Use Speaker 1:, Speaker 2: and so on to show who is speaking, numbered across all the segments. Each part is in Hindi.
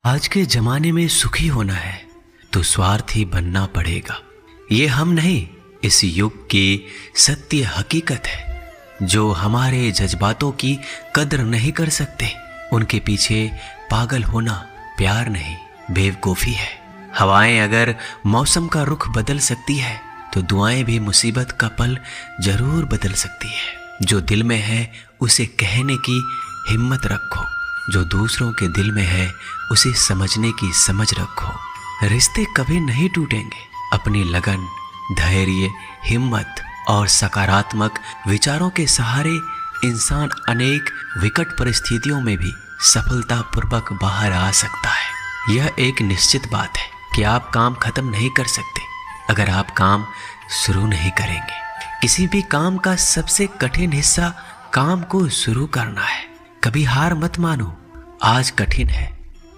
Speaker 1: आज के जमाने में सुखी होना है तो स्वार्थी बनना पड़ेगा। ये हम नहीं, इस युग की सत्य हकीकत है। जो हमारे जज्बातों की कद्र नहीं कर सकते, उनके पीछे पागल होना प्यार नहीं, बेवकूफ़ी है। हवाएं अगर मौसम का रुख बदल सकती है तो दुआएं भी मुसीबत का पल जरूर बदल सकती है। जो दिल में है उसे कहने की हिम्मत रखो, जो दूसरों के दिल में है उसे समझने की समझ रखो। रिश्ते कभी नहीं टूटेंगे। अपनी लगन, धैर्य, हिम्मत और सकारात्मक विचारों के सहारे इंसान अनेक विकट परिस्थितियों में भी सफलतापूर्वक बाहर आ सकता है। यह एक निश्चित बात है कि आप काम खत्म नहीं कर सकते अगर आप काम शुरू नहीं करेंगे। किसी भी काम का सबसे कठिन हिस्सा काम को शुरू करना है। कभी हार मत मानो। आज कठिन है,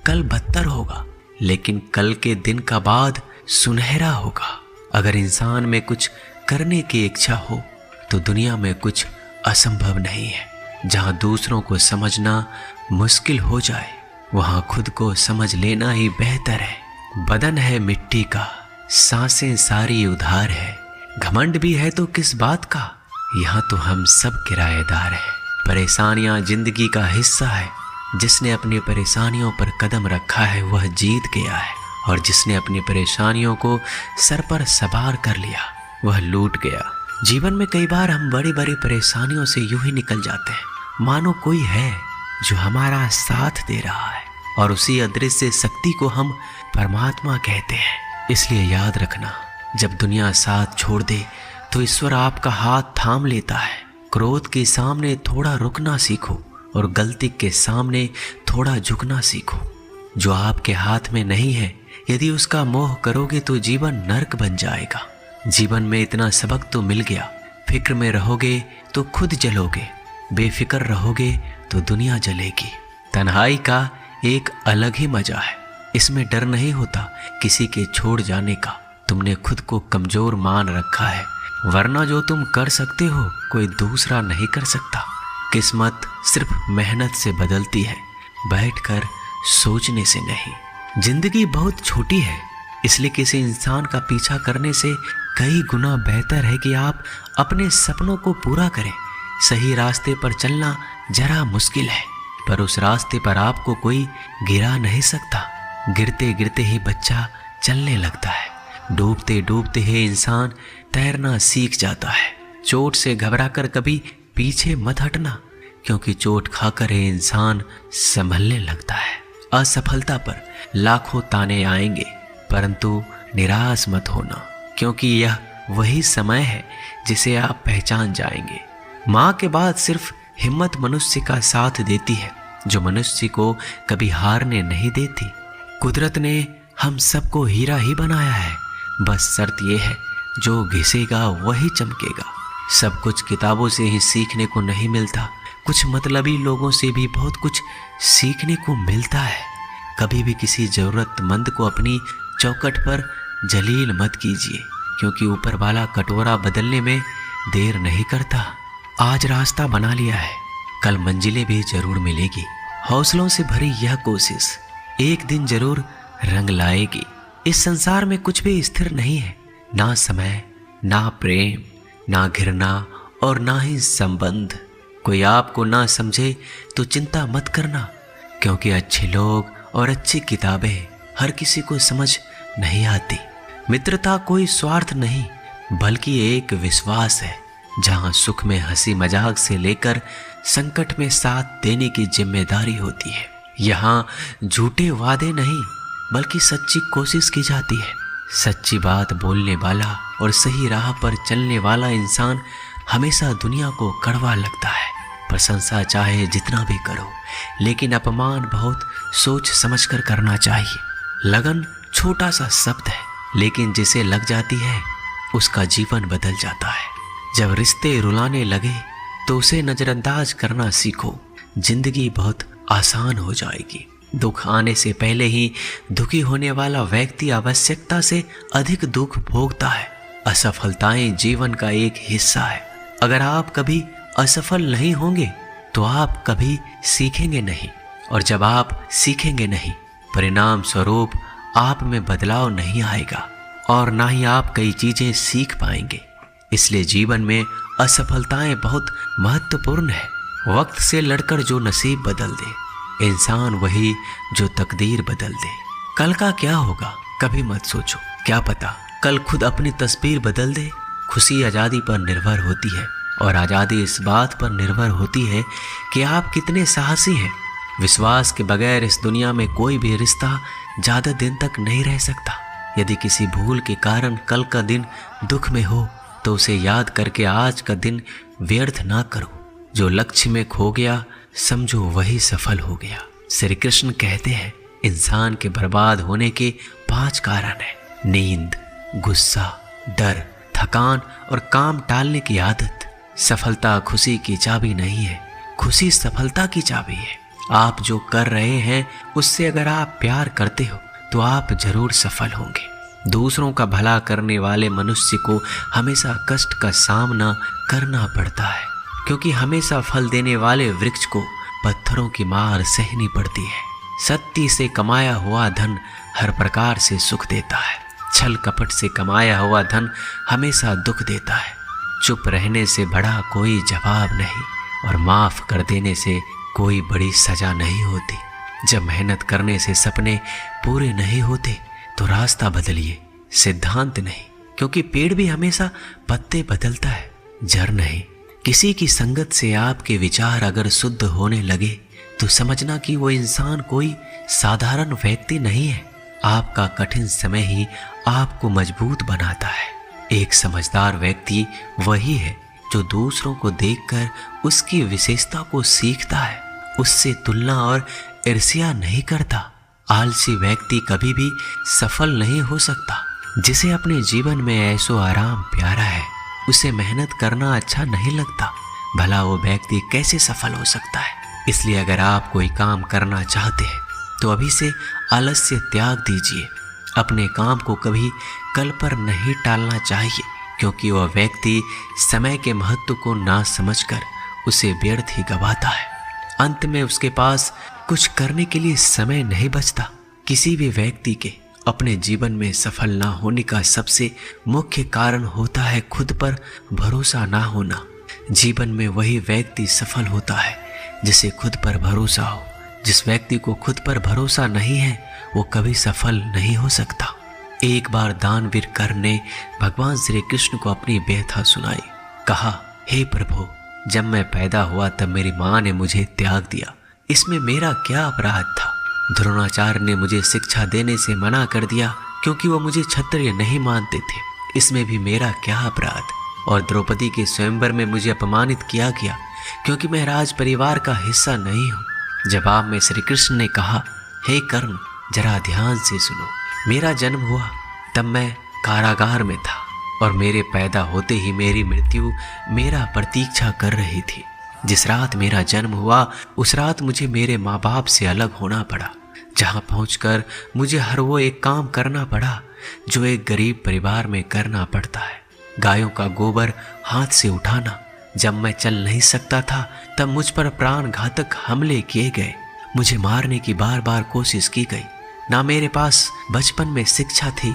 Speaker 1: कल बदतर होगा, लेकिन कल के दिन का बाद सुनहरा होगा। अगर इंसान में कुछ करने की इच्छा हो तो दुनिया में कुछ असंभव नहीं है। जहां दूसरों को समझना मुश्किल हो जाए, वहां खुद को समझ लेना ही बेहतर है। बदन है मिट्टी का, सांसें सारी उधार है। घमंड भी है तो किस बात का, यहाँ तो हम सब किराएदार हैं। परेशानियां जिंदगी का हिस्सा है। जिसने अपनी परेशानियों पर कदम रखा है वह जीत गया है, और जिसने अपनी परेशानियों को सर पर सवार कर लिया वह लूट गया। जीवन में कई बार हम बड़ी बड़ी परेशानियों से यूं ही निकल जाते हैं मानो कोई है जो हमारा साथ दे रहा है, और उसी अदृश्य शक्ति को हम परमात्मा कहते हैं। इसलिए याद रखना, जब दुनिया साथ छोड़ दे तो ईश्वर आपका हाथ थाम लेता है। क्रोध के सामने थोड़ा रुकना सीखो और गलती के सामने थोड़ा झुकना सीखो। जो आपके हाथ में नहीं है, यदि उसका मोह करोगे तो जीवन नर्क बन जाएगा। जीवन में इतना सबक तो मिल गया, फिक्र में रहोगे तो खुद जलोगे, बेफिक्र रहोगे तो दुनिया जलेगी। तन्हाई का एक अलग ही मजा है। इसमें डर नहीं होता किसी के छोड़ जाने का। तुमने खुद को कमजोर मान रखा है, वरना जो तुम कर सकते हो कोई दूसरा नहीं कर सकता। किस्मत सिर्फ मेहनत से बदलती है, बैठकर सोचने से नहीं। जिंदगी बहुत छोटी है, इसलिए किसी इंसान का पीछा करने से कई गुना बेहतर है कि आप अपने सपनों को पूरा करें। सही रास्ते पर चलना जरा मुश्किल है, पर उस रास्ते पर आपको कोई गिरा नहीं सकता। गिरते गिरते ही बच्चा चलने लगता है, डूबते डूबते ही इंसान तैरना सीख जाता है। चोट से घबराकर कभी पीछे मत हटना, क्योंकि चोट खाकर ही इंसान संभलने लगता है। असफलता पर लाखों ताने आएंगे, परंतु निराश मत होना, क्योंकि यह वही समय है जिसे आप पहचान जाएंगे। माँ के बाद सिर्फ हिम्मत मनुष्य का साथ देती है, जो मनुष्य को कभी हारने नहीं देती। कुदरत ने हम सबको हीरा ही बनाया है, बस शर्त यह है जो घिसेगा वही चमकेगा। सब कुछ किताबों से ही सीखने को नहीं मिलता, कुछ मतलबी लोगों से भी बहुत कुछ सीखने को मिलता है। कभी भी किसी जरूरतमंद को अपनी चौखट पर जलील मत कीजिए, क्योंकि ऊपर वाला कटोरा बदलने में देर नहीं करता। आज रास्ता बना लिया है, कल मंजिलें भी जरूर मिलेगी। हौसलों से भरी यह कोशिश एक दिन जरूर रंग लाएगी। इस संसार में कुछ भी स्थिर नहीं है, ना समय, ना प्रेम, ना घृणा और ना ही संबंध। कोई आपको ना समझे तो चिंता मत करना, क्योंकि अच्छे लोग और अच्छी किताबें हर किसी को समझ नहीं आती। मित्रता कोई स्वार्थ नहीं, बल्कि एक विश्वास है, जहां सुख में हंसी मजाक से लेकर संकट में साथ देने की जिम्मेदारी होती है। यहाँ झूठे वादे नहीं, बल्कि सच्ची कोशिश की जाती है। सच्ची बात बोलने वाला और सही राह पर चलने वाला इंसान हमेशा दुनिया को कड़वा लगता है। प्रशंसा चाहे जितना भी करो, लेकिन अपमान बहुत सोच समझकर करना चाहिए। लगन छोटा सा शब्द है, लेकिन जिसे लग जाती है उसका जीवन बदल जाता है। जब रिश्ते रुलाने लगे तो उसे नजरअंदाज करना सीखो, जिंदगी बहुत आसान हो जाएगी। दुख आने से पहले ही दुखी होने वाला व्यक्ति आवश्यकता से अधिक दुख भोगता है। असफलताएं जीवन का एक हिस्सा है। अगर आप कभी असफल नहीं होंगे तो आप कभी सीखेंगे नहीं, और जब आप सीखेंगे नहीं परिणाम स्वरूप आप में बदलाव नहीं आएगा और ना ही आप कई चीजें सीख पाएंगे। इसलिए जीवन में असफलताएं बहुत महत्वपूर्ण है। वक्त से लड़कर जो नसीब बदल दे, इंसान वही जो तकदीर बदल दे। कल का क्या होगा कभी मत सोचो, क्या पता कल खुद अपनी तस्वीर बदल दे। खुशी आज़ादी पर निर्भर होती है और आज़ादी इस बात पर निर्भर होती है कि आप कितने साहसी हैं। विश्वास के बगैर इस दुनिया में कोई भी रिश्ता ज़्यादा दिन तक नहीं रह सकता। यदि किसी भूल के कारण कल का दिन दुख में हो तो उसे याद करके आज का दिन व्यर्थ ना करो। जो लक्ष्य में खो गया समझो वही सफल हो गया। श्री कृष्ण कहते हैं इंसान के बर्बाद होने के 5 कारण हैं: नींद, गुस्सा, डर, थकान और काम टालने की आदत। सफलता खुशी की चाबी नहीं है, खुशी सफलता की चाबी है। आप जो कर रहे हैं उससे अगर आप प्यार करते हो तो आप जरूर सफल होंगे। दूसरों का भला करने वाले मनुष्य को हमेशा कष्ट का सामना करना पड़ता है, क्योंकि हमेशा फल देने वाले वृक्ष को पत्थरों की मार सहनी पड़ती है। सत्य से कमाया हुआ धन हर प्रकार से सुख देता है, छल कपट से कमाया हुआ धन हमेशा दुख देता है। चुप रहने से बड़ा कोई जवाब नहीं और माफ कर देने से कोई बड़ी सजा नहीं होती। जब मेहनत करने से सपने पूरे नहीं होते तो रास्ता बदलिए, सिद्धांत नहीं, क्योंकि पेड़ भी हमेशा पत्ते बदलता है, जड़ नहीं। किसी की संगत से आपके विचार अगर शुद्ध होने लगे तो समझना कि वो इंसान कोई साधारण व्यक्ति नहीं है। आपका कठिन समय ही आपको मजबूत बनाता है। एक समझदार व्यक्ति वही है जो दूसरों को देखकर उसकी विशेषता को सीखता है, उससे तुलना और ईर्ष्या नहीं करता। आलसी व्यक्ति कभी भी सफल नहीं हो सकता। जिसे अपने जीवन में ऐसो आराम प्यारा है उसे मेहनत करना अच्छा नहीं लगता। भला वो व्यक्ति कैसे सफल हो सकता है। इसलिए अगर आप कोई काम करना चाहते हैं तो अभी से आलस्य त्याग दीजिए। अपने काम को कभी कल पर नहीं टालना चाहिए, क्योंकि वह व्यक्ति समय के महत्व को ना समझकर उसे व्यर्थ ही गवाता है। अंत में उसके पास कुछ करने के लिए समय नहीं बचता। किसी भी व्यक्ति के अपने जीवन में सफल ना होने का सबसे मुख्य कारण होता है खुद पर भरोसा ना होना। जीवन में वही व्यक्ति सफल होता है जिसे खुद पर भरोसा हो। जिस व्यक्ति को खुद पर भरोसा नहीं है वो कभी सफल नहीं हो सकता। एक बार दानवीर कर्ण ने भगवान श्री कृष्ण को अपनी व्यथा सुनाई। कहा, हे प्रभु, जब मैं पैदा हुआ तब मेरी माँ ने मुझे त्याग दिया, इसमें मेरा क्या अपराध था। द्रोणाचार्य ने मुझे शिक्षा देने से मना कर दिया क्योंकि वो मुझे क्षत्रिय नहीं मानते थे, इसमें भी मेरा क्या अपराध। और द्रौपदी के स्वयंवर में मुझे अपमानित किया गया क्योंकि मैं राज परिवार का हिस्सा नहीं हूँ। जवाब में श्री कृष्ण ने कहा, हे कर्ण, जरा ध्यान से सुनो। मेरा जन्म हुआ तब मैं कारागार में था और मेरे पैदा होते ही मेरी मृत्यु मेरा प्रतीक्षा कर रही थी। जिस रात मेरा जन्म हुआ उस रात मुझे मेरे माँ बाप से अलग होना पड़ा, जहाँ पहुँचकर मुझे हर वो एक काम करना पड़ा जो एक गरीब परिवार में करना पड़ता है। गायों का गोबर हाथ से उठाना। जब मैं चल नहीं सकता था तब मुझ पर प्राण घातक हमले किए गए। मुझे मारने की बार बार कोशिश की गई। ना मेरे पास बचपन में शिक्षा थी,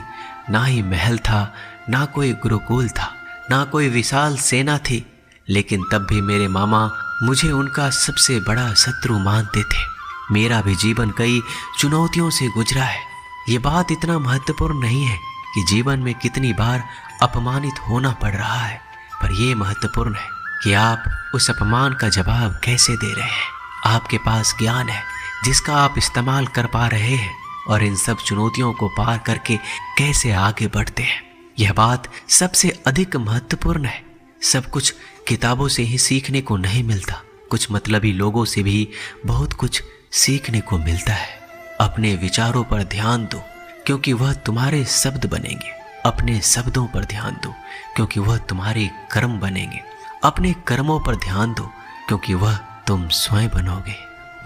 Speaker 1: ना ही महल था, ना कोई गुरुकुल था, ना कोई विशाल सेना थी, लेकिन तब भी मेरे मामा मुझे उनका सबसे बड़ा शत्रु मानते थे। मेरा भी जीवन कई चुनौतियों से गुजरा है। ये बात इतना महत्वपूर्ण नहीं है कि जीवन में कितनी बार अपमानित होना पड़ रहा है, पर यह महत्वपूर्ण है कि आप उस अपमान का जवाब कैसे दे रहे हैं। आपके पास ज्ञान है जिसका आप इस्तेमाल कर पा रहे हैं और इन सब चुनौतियों को पार करके कैसे आगे बढ़ते हैं, यह बात सबसे अधिक महत्वपूर्ण है। सब कुछ किताबों से ही सीखने को नहीं मिलता, कुछ मतलबी लोगों से भी बहुत कुछ सीखने को मिलता है। अपने विचारों पर ध्यान दो क्योंकि वह तुम्हारे शब्द बनेंगे। अपने शब्दों पर ध्यान दो क्योंकि वह तुम्हारे कर्म बनेंगे। अपने कर्मों पर ध्यान दो क्योंकि वह तुम स्वयं बनोगे।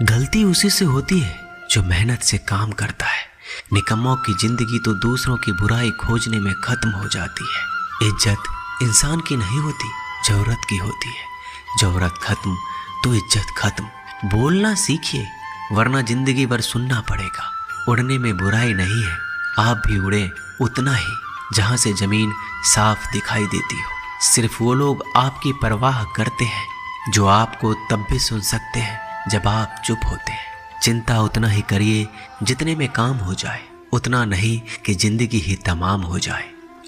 Speaker 1: गलती उसी से होती है जो मेहनत से काम करता है। निकम्मों की जिंदगी तो दूसरों की बुराई खोजने में खत्म हो जाती है। इज्जत इंसान की नहीं होती, जरूरत की होती है। जरूरत खत्म तो इज्जत खत्म। बोलना सीखिए वरना जिंदगी भर सुनना पड़ेगा। उड़ने में बुराई नहीं है, आप भी उड़े उतना ही जहां से जमीन साफ दिखाई देती हो। सिर्फ वो लोग आपकी परवाह करते हैं जो आपको तब भी सुन सकते हैं जब आप चुप होते हैं। चिंता उतना ही करिए जितने में काम हो जाए, उतना नहीं कि जिंदगी ही तमाम हो जाए।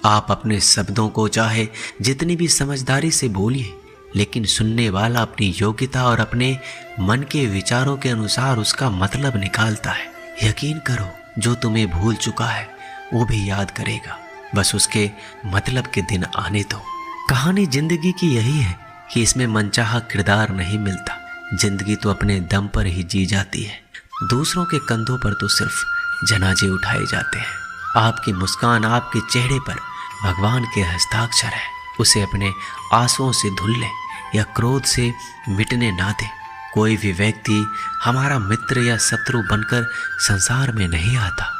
Speaker 1: आप अपने शब्दों को चाहे जितनी भी समझदारी से बोलिए, लेकिन सुनने वाला अपनी योग्यता और अपने मन के विचारों के अनुसार उसका मतलब निकालता है। यकीन करो, जो तुम्हें भूल चुका है वो भी याद करेगा, बस उसके मतलब के दिन आने दो। कहानी जिंदगी की यही है कि इसमें मनचाहा किरदार नहीं मिलता। जिंदगी तो अपने दम पर ही जी जाती है। दूसरों के कंधों पर तो सिर्फ जनाजे उठाए जाते हैं। आपकी मुस्कान, आपके चेहरे पर भगवान के हस्ताक्षर है। उसे अपने आंसुओं से धुल ले या क्रोध से मिटने ना दे। कोई भी व्यक्ति हमारा मित्र या शत्रु बनकर संसार में नहीं आता।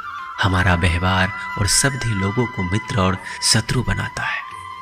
Speaker 1: हमारा व्यवहार और शब्द ही लोगों को मित्र और शत्रु बनाता है।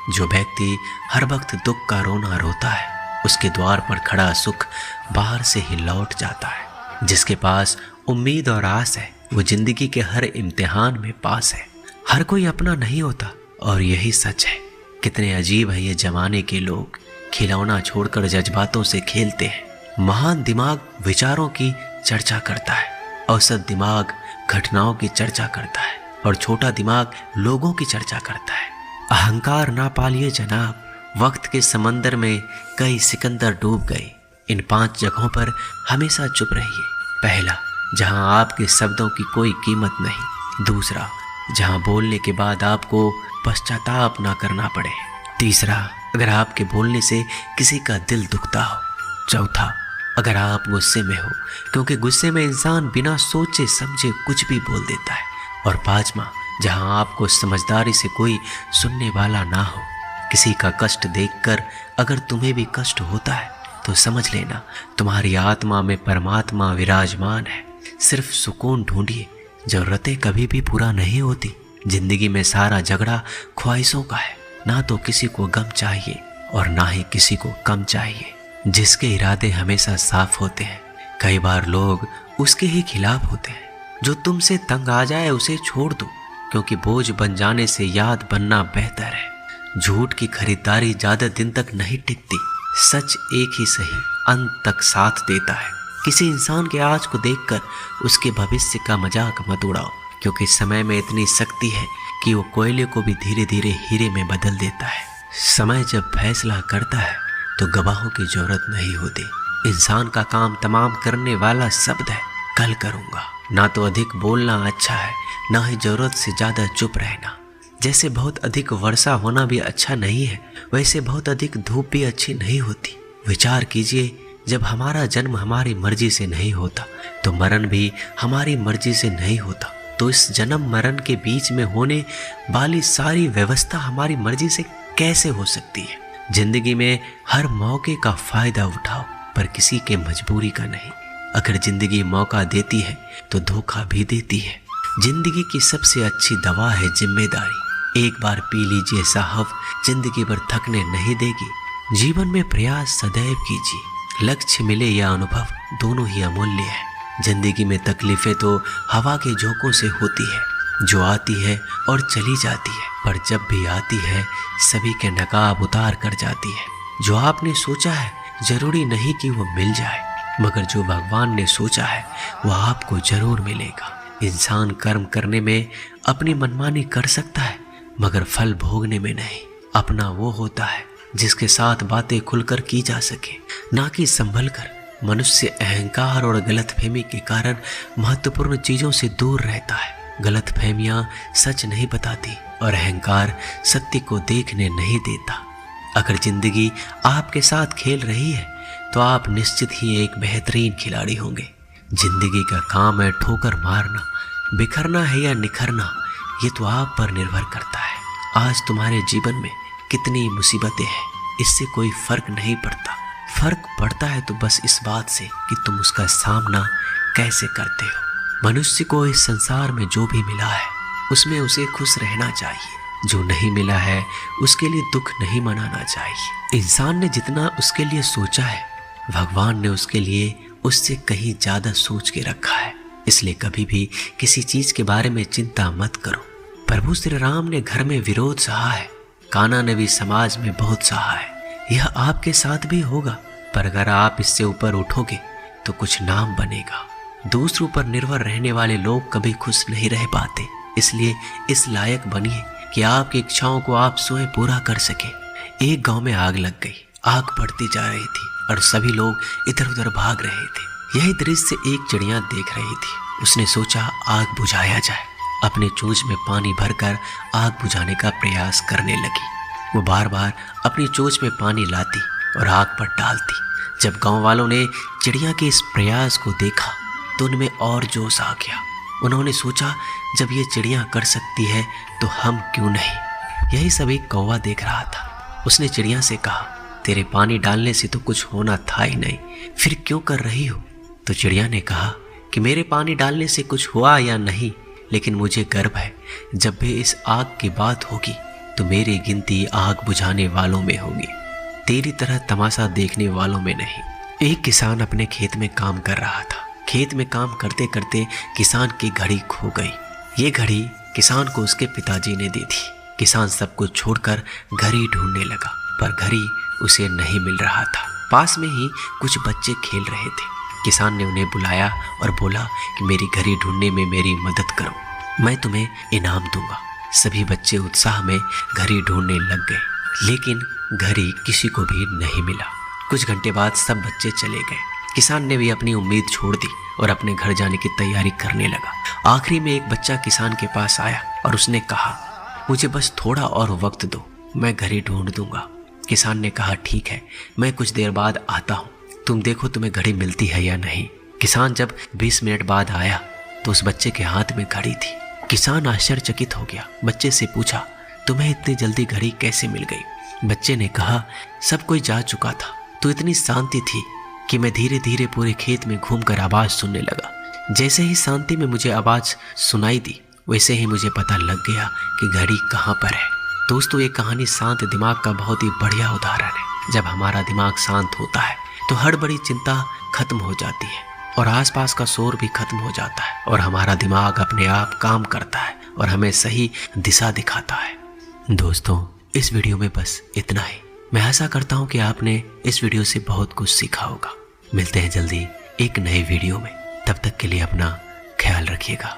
Speaker 1: जो व्यक्ति हर वक्त दुख का रोना रोता है, उसके द्वार पर खड़ा सुख बाहर से ही लौट जाता है। जिसके पास उम्मीद और आस है, वो जिंदगी के हर इम्तिहान में पास है। हर कोई अपना नहीं होता और यही सच है। कितने अजीब है ये जमाने के लोग, खिलौना छोड़कर जज्बातों से खेलते हैं। महान दिमाग विचारों की चर्चा करता है, औसत दिमाग घटनाओं की चर्चा करता है और छोटा दिमाग लोगों की चर्चा करता है। अहंकार ना पालिए जनाब, वक्त के समंदर में कई सिकंदर डूब गए। इन 5 जगहों पर हमेशा चुप रहिए। पहला, जहां आपके शब्दों की कोई कीमत नहीं। दूसरा, जहां बोलने के बाद आपको पश्चाताप ना करना पड़े। तीसरा, अगर आपके बोलने से किसी का दिल दुखता हो। चौथा, अगर आप गुस्से में हो, क्योंकि गुस्से में इंसान बिना सोचे समझे कुछ भी बोल देता है। और पांचवा, जहां आपको समझदारी से कोई सुनने वाला ना हो। किसी का कष्ट देखकर अगर तुम्हें भी कष्ट होता है तो समझ लेना तुम्हारी आत्मा में परमात्मा विराजमान है। सिर्फ सुकून ढूंढिए, जरूरतें कभी भी पूरा नहीं होती। जिंदगी में सारा झगड़ा ख्वाहिशों का है। ना तो किसी को गम चाहिए और ना ही किसी को कम चाहिए। जिसके इरादे हमेशा साफ होते हैं, कई बार लोग उसके ही खिलाफ होते हैं। जो तुमसे तंग आ जाए उसे छोड़ दो, क्योंकि बोझ बन जाने से याद बनना बेहतर है। झूठ की खरीदारी ज्यादा दिन तक नहीं टिकती। सच एक ही सही अंत तक साथ देता है। किसी इंसान के आज को देखकर उसके भविष्य का मजाक मत उड़ाओ, क्योंकि समय में इतनी शक्ति है कि वो कोयले को भी धीरे धीरे हीरे में बदल देता है। समय जब फैसला करता है तो गवाहों की जरूरत नहीं होती। इंसान का काम तमाम करने वाला शब्द है, कल करूँगा। ना तो अधिक बोलना अच्छा है, ना ही जरूरत से ज़्यादा चुप रहना। जैसे बहुत अधिक वर्षा होना भी अच्छा नहीं है, वैसे बहुत अधिक धूप भी अच्छी नहीं होती। विचार कीजिए, जब हमारा जन्म हमारी मर्जी से नहीं होता तो मरण भी हमारी मर्जी से नहीं होता। तो इस जन्म मरण के बीच में होने वाली सारी व्यवस्था हमारी मर्जी से कैसे हो सकती है? जिंदगी में हर मौके का फायदा उठाओ, पर किसी के मजबूरी का नहीं। अगर जिंदगी मौका देती है तो धोखा भी देती है। जिंदगी की सबसे अच्छी दवा है जिम्मेदारी। एक बार पी लीजिए साहब, जिंदगी भर थकने नहीं देगी। जीवन में प्रयास सदैव कीजिए। लक्ष्य मिले या अनुभव, दोनों ही अमूल्य है। जिंदगी में तकलीफें तो हवा के झोंकों से होती है, जो आती है और चली जाती है, पर जब भी आती है सभी के नकाब उतार कर जाती है। जो आपने सोचा है जरूरी नहीं कि वो मिल जाए, मगर जो भगवान ने सोचा है वह आपको जरूर मिलेगा। इंसान कर्म करने में अपनी मनमानी कर सकता है, मगर फल भोगने में नहीं। अपना वो होता है जिसके साथ बातें खुलकर की जा सके, ना कि संभल कर। मनुष्य अहंकार और गलतफहमी के कारण महत्वपूर्ण चीजों से दूर रहता है। गलतफहमियां सच नहीं बताती और अहंकार सत्य को देखने नहीं देता। अगर जिंदगी आपके साथ खेल रही है तो आप निश्चित ही एक बेहतरीन खिलाड़ी होंगे। जिंदगी का काम है ठोकर मारना, बिखरना है या निखरना, ये तो आप पर निर्भर करता है। आज तुम्हारे जीवन में कितनी मुसीबतें हैं, इससे कोई फर्क नहीं पड़ता। फर्क पड़ता है तो बस इस बात से कि तुम उसका सामना कैसे करते हो। मनुष्य को इस संसार में जो भी मिला है उसमें उसे खुश रहना चाहिए। जो नहीं मिला है उसके लिए दुख नहीं मनाना चाहिए। इंसान ने जितना उसके लिए सोचा है, भगवान ने उसके लिए उससे कहीं ज्यादा सोच के रखा है। इसलिए कभी भी किसी चीज के बारे में चिंता मत करो। प्रभु श्री राम ने घर में विरोध सहा है, कान्हा ने भी समाज में बहुत सहा है। यह आपके साथ भी होगा, पर अगर आप इससे ऊपर उठोगे तो कुछ नाम बनेगा। दूसरों पर निर्भर रहने वाले लोग कभी खुश नहीं रह पाते, इसलिए इस लायक बनिए कि आपकी इच्छाओं को आप स्वयं पूरा कर सके। एक गांव में आग लग गई। आग बढ़ती जा रही थी और सभी लोग इधर उधर भाग रहे थे। यही दृश्य एक चिड़िया देख रही थी। उसने सोचा आग बुझाया जाए। अपने चोंच में पानी भरकर आग बुझाने का प्रयास करने लगी। वो बार बार अपनी चोंच में पानी लाती और आग पर डालती। जब गांव वालों ने चिड़िया के इस प्रयास को देखा तो उनमें और जोश आ गया। उन्होंने सोचा जब ये चिड़िया कर सकती है तो हम क्यों नहीं। यही सब एक कौवा देख रहा था। उसने चिड़िया से कहा, तेरे पानी डालने से तो कुछ होना था ही नहीं, फिर क्यों कर रही हो। तो चिड़िया ने कहा कि मेरे पानी डालने से कुछ हुआ या नहीं, लेकिन मुझे गर्व है जब भी इस आग की बात होगी तो मेरी गिनती आग बुझाने वालों में होगी, तेरी तरह तमाशा देखने वालों में नहीं। एक किसान अपने खेत में काम कर रहा था। खेत में काम करते करते किसान की घड़ी खो गई। ये घड़ी किसान को उसके पिताजी ने दी थी। किसान सब कुछ छोड़कर घड़ी ढूंढने लगा, पर घड़ी उसे नहीं मिल रहा था। पास में ही कुछ बच्चे खेल रहे थे। किसान ने उन्हें बुलाया और बोला कि मेरी घड़ी ढूंढने में मेरी मदद करो, मैं तुम्हें इनाम दूंगा। सभी बच्चे उत्साह में घड़ी ढूंढने लग गए, लेकिन घड़ी किसी को भी नहीं मिला। कुछ घंटे बाद सब बच्चे चले गए। किसान ने भी अपनी उम्मीद छोड़ दी और अपने घर जाने की तैयारी करने लगा। आखिरी में एक बच्चा किसान के पास आया और उसने कहा, मुझे बस थोड़ा और वक्त दो, मैं घड़ी ढूंढ दूंगा। किसान ने कहा, ठीक है, मैं कुछ देर बाद आता हूँ, तुम देखो तुम्हें घड़ी मिलती है या नहीं। किसान जब 20 मिनट बाद आया तो उस बच्चे के हाथ में घड़ी थी। किसान आश्चर्यचकित हो गया। बच्चे से पूछा, तुम्हें इतनी जल्दी घड़ी कैसे मिल गई। बच्चे ने कहा, सब कोई जा चुका था तो इतनी शांति थी कि मैं धीरे धीरे पूरे खेत में घूमकर आवाज सुनने लगा। जैसे ही शांति में मुझे आवाज सुनाई दी, वैसे ही मुझे पता लग गया कि घड़ी कहाँ पर है। दोस्तों, ये कहानी शांत दिमाग का बहुत ही बढ़िया उदाहरण है। जब हमारा दिमाग शांत होता है तो हर बड़ी चिंता खत्म हो जाती है और आसपास का शोर भी खत्म हो जाता है और हमारा दिमाग अपने आप काम करता है और हमें सही दिशा दिखाता है। दोस्तों, इस वीडियो में बस इतना ही। मैं आशा करता हूँ कि आपने इस वीडियो से बहुत कुछ सीखा होगा। मिलते हैं जल्दी एक नए वीडियो में। तब तक के लिए अपना ख्याल रखिएगा।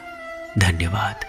Speaker 1: धन्यवाद।